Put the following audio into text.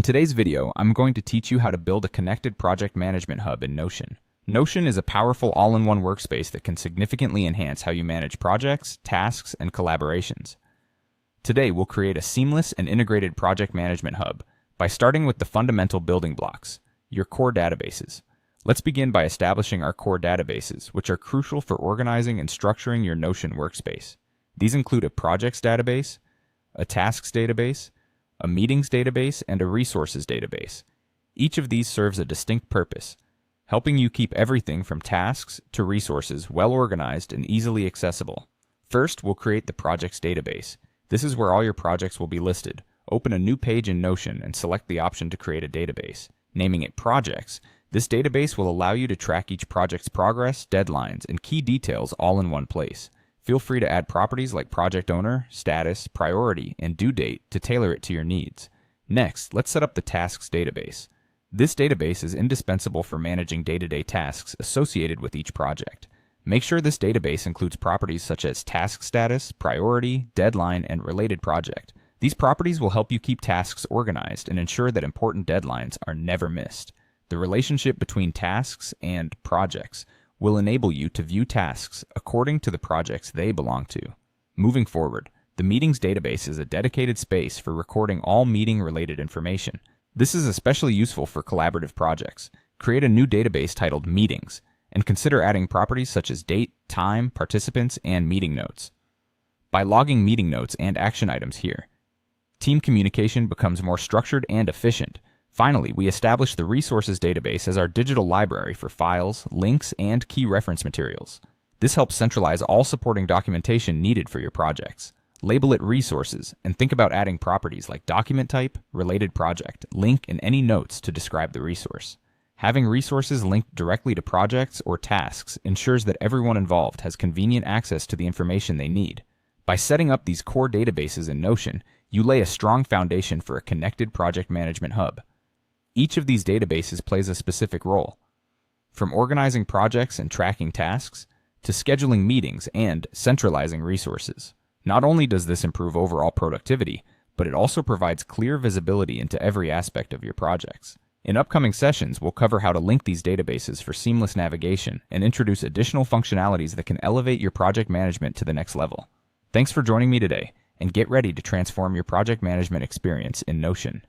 In today's video, I'm going to teach you how to build a connected project management hub in Notion. Notion is a powerful all-in-one workspace that can significantly enhance how you manage projects, tasks, and collaborations. Today, we'll create a seamless and integrated project management hub by starting with the fundamental building blocks, your core databases. Let's begin by establishing our core databases, which are crucial for organizing and structuring your Notion workspace. These include a projects database, a tasks database, a meetings database, and a resources database. Each of these serves a distinct purpose, helping you keep everything from tasks to resources well organized and easily accessible. First, we'll create the projects database. This is where all your projects will be listed. Open a new page in Notion and select the option to create a database. Naming it Projects, this database will allow you to track each project's progress, deadlines, and key details all in one place. Feel free to add properties like project owner, status, priority, and due date to tailor it to your needs. Next, let's set up the tasks database. This database is indispensable for managing day-to-day tasks associated with each project. Make sure this database includes properties such as task status, priority, deadline, and related project. These properties will help you keep tasks organized and ensure that important deadlines are never missed. The relationship between tasks and projects will enable you to view tasks according to the projects they belong to. Moving forward, the meetings database is a dedicated space for recording all meeting-related information. This is especially useful for collaborative projects. Create a new database titled Meetings, and consider adding properties such as date, time, participants, and meeting notes. By logging meeting notes and action items here, team communication becomes more structured and efficient. Finally, we establish the resources database as our digital library for files, links, and key reference materials. This helps centralize all supporting documentation needed for your projects. Label it resources, and think about adding properties like document type, related project, link, and any notes to describe the resource. Having resources linked directly to projects or tasks ensures that everyone involved has convenient access to the information they need. By setting up these core databases in Notion, you lay a strong foundation for a connected project management hub. Each of these databases plays a specific role, from organizing projects and tracking tasks, to scheduling meetings and centralizing resources. Not only does this improve overall productivity, but it also provides clear visibility into every aspect of your projects. In upcoming sessions, we'll cover how to link these databases for seamless navigation and introduce additional functionalities that can elevate your project management to the next level. Thanks for joining me today, and get ready to transform your project management experience in Notion.